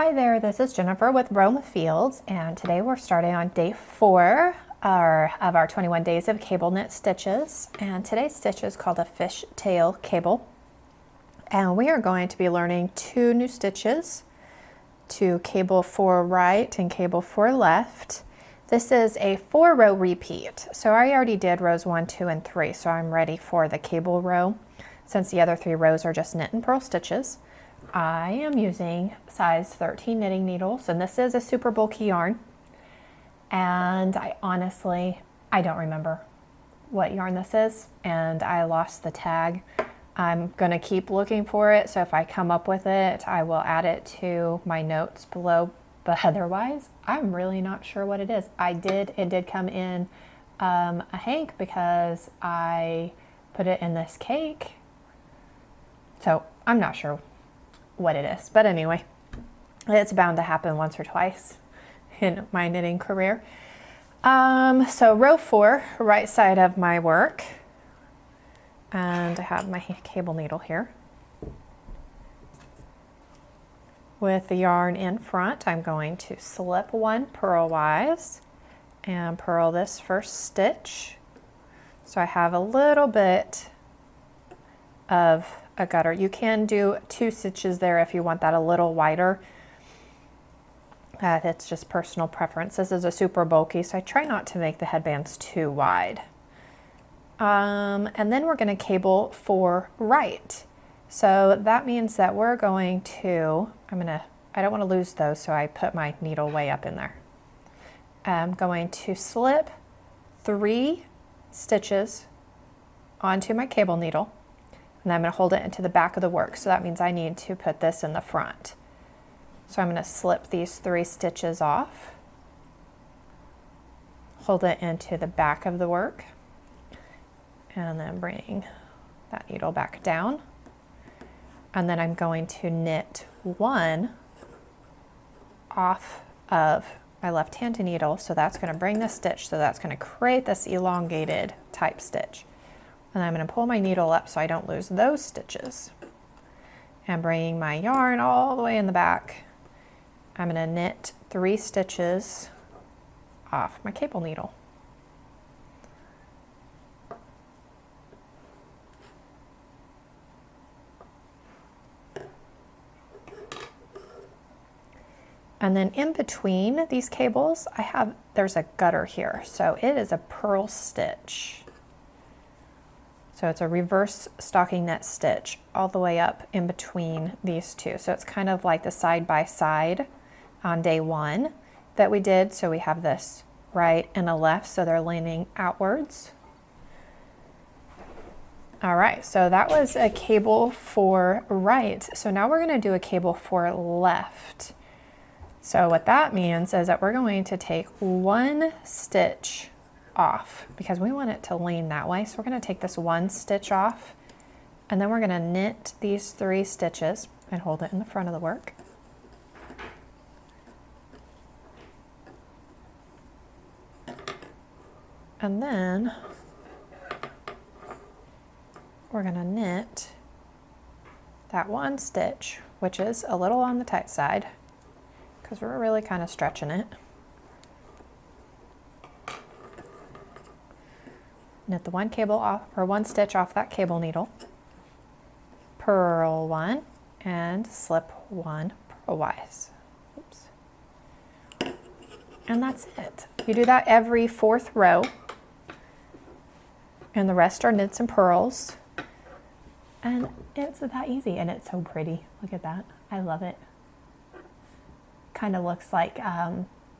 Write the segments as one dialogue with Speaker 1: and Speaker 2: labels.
Speaker 1: Hi there, this is Jennifer with Roma Fields, and today we're starting on day 4 of our 21 days of cable knit stitches. And today's stitch is called a fishtail cable. And we are going to be learning 2 new stitches to cable 4 right and cable 4 left. This is a 4-row repeat. So I already did rows 1, 2, and 3, so I'm ready for the cable row since the other 3 rows are just knit and purl stitches. I am using size 13 knitting needles, and this is a super bulky yarn. And I don't remember what yarn this is, and I lost the tag. I'm gonna keep looking for it, so if I come up with it, I will add it to my notes below, but otherwise, I'm really not sure what it is. It did come in a hank because I put it in this cake, so I'm not sure what it is, but anyway, it's bound to happen once or twice in my knitting career. So row 4, right side of my work, and I have my cable needle here with the yarn in front. I'm going to slip 1 purlwise and purl this first stitch, so I have a little bit of a gutter. You can do 2 stitches there if you want that a little wider. It's just personal preference. This is a super bulky, so I try not to make the headbands too wide. And then we're going to cable 4 right. So that means that we're going to, I don't want to lose those, so I put my needle way up in there. I'm going to slip 3 stitches onto my cable needle, and I'm going to hold it into the back of the work. So that means I need to put this in the front. So I'm going to slip these 3 stitches off, hold it into the back of the work, and then bring that needle back down. And then I'm going to knit 1 off of my left-handed needle. So that's going to bring this stitch. So that's going to create this elongated type stitch. And I'm going to pull my needle up so I don't lose those stitches. And bringing my yarn all the way in the back, I'm going to knit 3 stitches off my cable needle. And then in between these cables, there's a gutter here. So it is a purl stitch. So it's a reverse stocking knit stitch all the way up in between these 2. So it's kind of like the side by side on day 1 that we did. So we have this right and a left, so they're leaning outwards. All right, so that was a cable 4 right. So now we're going to do a cable 4 left. So what that means is that we're going to take 1 stitch off because we want it to lean that way. So we're going to take this 1 stitch off, and then we're going to knit these 3 stitches and hold it in the front of the work. And then we're going to knit that 1 stitch, which is a little on the tight side because we're really kind of stretching it. Knit the 1 cable off, or 1 stitch off that cable needle, purl 1, and slip 1 purlwise. Oops. And that's it. You do that every 4th row, and the rest are knits and purls. And it's that easy, and it's so pretty. Look at that. I love it. Kind of looks like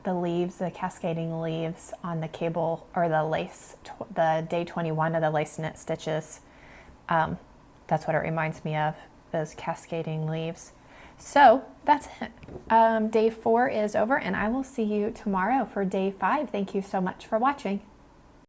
Speaker 1: the leaves, the cascading leaves on the cable, or the lace, the day 21 of the lace knit stitches. That's what it reminds me of, those cascading leaves. So that's it. Day 4 is over, and I will see you tomorrow for day 5. Thank you so much for watching.